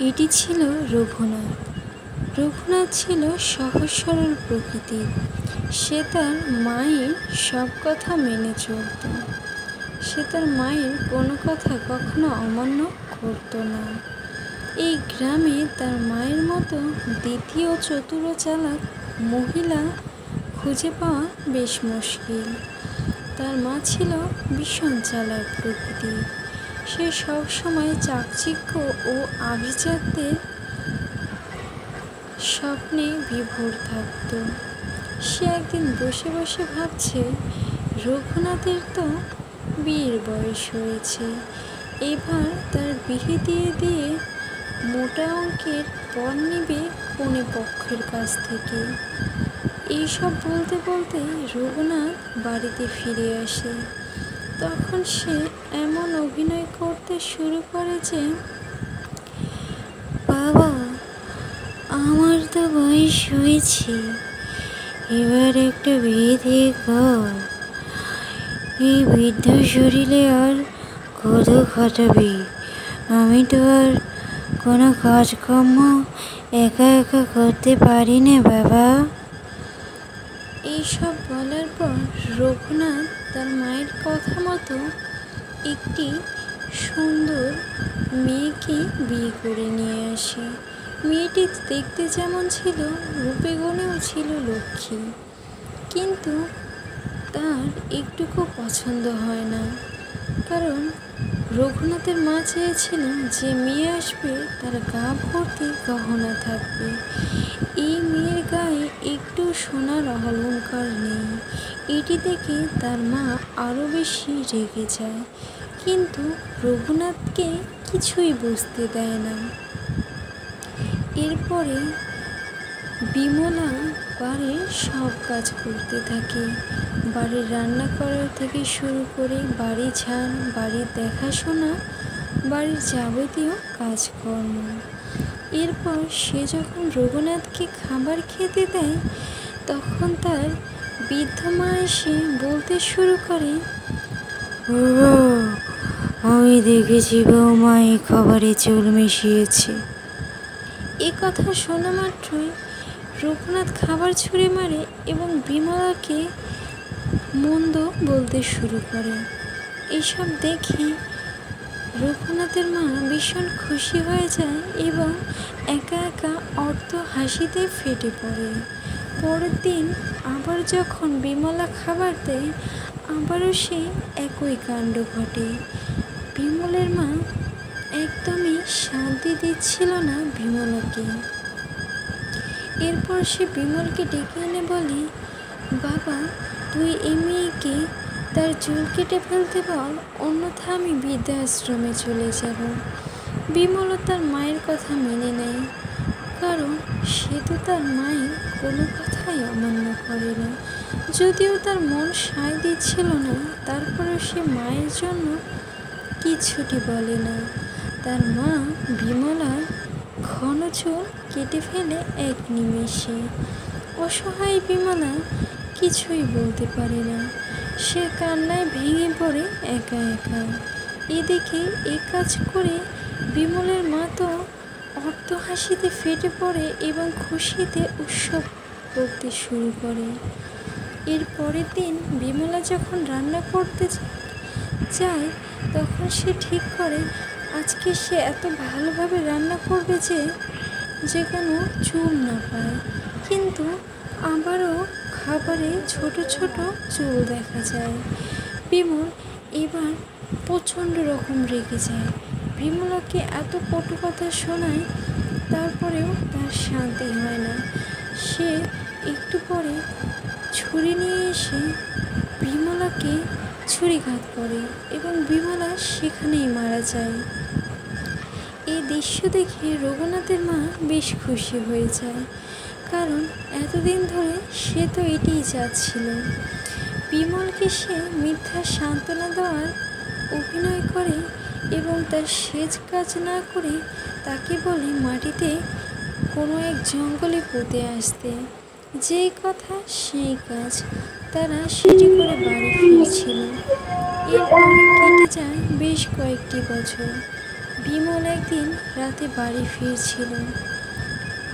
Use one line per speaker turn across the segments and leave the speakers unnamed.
এটি ছিল রঘুনাথ। রঘুনাথ ছিল সহজ সরল প্রকৃতির। সে তার মায়ের সব কথা মেনে চলত। সে তার মায়ের কোনো কথা কখনো অমান্য করত না। এই গ্রামে তার মায়ের মতো দ্বিতীয় চতুর চালাক মহিলা খুঁজে পাওয়া বেশ মুশকিল। তার মা ছিল ভীষণ চালাক প্রকৃতির। সে সবসময় চাকচিক্য ও আভিজাত্যের স্বপ্নে বিভোর থাকত। সে একদিন বসে বসে ভাবছে, রঘুনাথের তো বিয়ের বয়স হয়েছে, এবার তার বিয়ে দিয়ে দিয়ে মোটা অঙ্কের পণ নেবে কনে পক্ষের কাছ থেকে। এইসব বলতে বলতে রঘুনাথ বাড়িতে ফিরে আসে। তখন সে এমন অভিনয় করতে শুরু করে যে, বাবা, আমার তো বয়স হয়েছে, এবার একটা বিয়ে দিয়ে কর। এই বৃদ্ধ শরীরে আর কত খাটাবি? আমি তো আর কোনো কাজকর্ম একা একা করতে পারি না বাবা। এইসব বলার পর রঘুনাথ তার মায়ের কথা মতো একটি সুন্দর মেয়েকে বিয়ে করে নিয়ে আসে। মেয়েটি দেখতে যেমন ছিল, রূপে গুণেও ছিল লক্ষ্মী, কিন্তু তার একটুকু পছন্দ হয় না। কারণ রঘুনাথের মা চেয়েছিল যে মেয়ে আসবে তার গা ভর্তি গহনা থাকবে। এই মেয়ের গায়ে একটু সোনার অলংকার নেই। এটি দেখে তার মা আরও বেশি রেগে যায়, কিন্তু রঘুনাথকে কিছুই বুঝতে দেয় না। এরপরে বিমলা বাড়ির সব কাজ করতে থাকে। বাড়ির রান্না করার থেকে শুরু করে বাড়ি ঝাড়, বাড়ির দেখাশোনা, বাড়ির যাবতীয় কাজকর্ম। এরপর সে যখন রঘুনাথকে খাবার খেতে দেয়, তখন তার বৃদ্ধ মা এসে বলতে শুরু করে, আমি দেখেছি বৌমা এই খাবারে চুল মিশিয়েছে। এ কথা শোনা মাত্রই রঘুনাথ খাবার ছুঁড়ে মারে এবং বিমলাকে মন্দ বলতে শুরু করে। এসব দেখে রঘুনাথের মা ভীষণ খুশি হয়ে যায় এবং একা একা অর্থ হাসিতে ফেটে পড়ে। পরের দিন আবার যখন বিমলা খাবার দেয়, আবারও সে একই কাণ্ড ঘটে। বিমলের মা একদমই শান্তি দিচ্ছিল না বিমলাকে। এরপর সে বিমলকে ডেকে এনে বলে, বাবা, তুই এই মেয়েকে তার চুল কেটে ফেলতে বল, অন্যথা আমি বৃদ্ধাশ্রমে চলে যাব। বিমলও তার মায়ের কথা মেনে নেয়, কারণ সে তো তার মায়ের কোনো কথাই অমান্য করে না। যদিও তার মন সায় দিচ্ছিল না, তারপরেও সে মায়ের জন্য কিছুটি বলে না। তার মা বিমলার ঘন চুল কেটে ফেলে এক নিমেষে। অসহায় বিমলা কিছুই বলতে পারে না। সে কান্নায় ভেঙে পড়ে একা একা। এদিকে এ কাজ করে বিমলের মা তো অট্টহাসিতে ফেটে পড়ে এবং খুশিতে উৎসব করতে শুরু করে। এর পরের দিন বিমলা যখন রান্না করতে যায়, তখন সে ঠিক করে আজকে সে এত ভালোভাবে রান্না করবে যে কোনো চুল না পায়। কিন্তু আবারও খাবারে ছোট ছোট চুল দেখা যায়। বিমল এবার প্রচণ্ড রকম রেগে যায়। বিমলাকে এত কটু কথা শোনায়, তারপরেও তার শান্তি হয় না। সে একটু পরে ছুরি নিয়ে এসে বিমলাকে ছুরিঘাত করে এবং বিমলা সেখানেই মারা যায়। এই দৃশ্য দেখে রঘুনাথের মা বেশ খুশি হয়ে যায়, কারণ এতদিন ধরে সে তো এটিই চাচ্ছিল। বিমলকে সে মিথ্যা সান্ত্বনা দেওয়ার অভিনয় করে এবং তার সেচ কাজ না করে তাকে বলে মাটিতে কোনো এক জঙ্গলে পুঁতে আসতে। যেই কথা সেই কাজ। তারা সেটি করে বাড়ি ফিরছিল। এরপর কেটে যায় বেশ কয়েকটি বছর। বিমল একদিন রাতে বাড়ি ফিরছিল।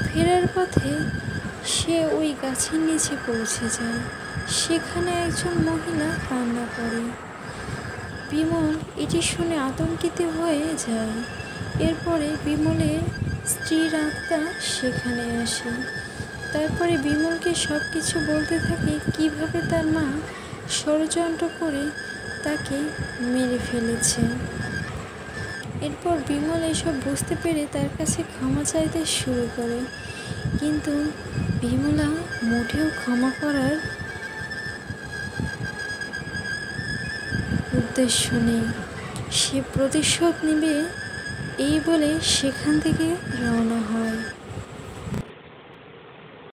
ফেরার পথে সে ওই গাছের নিচে পৌঁছে যায়। সেখানে একজন মহিলা কান্না করে। বিমল এটি শুনে আতঙ্কিত হয়ে যায়। এরপরে বিমলের স্ত্রীর আত্মা সেখানে আসে। তারপরে বিমলকে সব কিছু বলতে থাকে, কিভাবে তার মা ষড়যন্ত্র করে তাকে মেরে ফেলেছে। এরপর বিমল এসব বুঝতে পেরে তার কাছে ক্ষমা চাইতে শুরু করে, কিন্তু বিমলা মোটেও ক্ষমা করার উদ্দেশ্য নেই। সে প্রতিশোধ নেবে এই বলে সেখান থেকে রওনা হয়।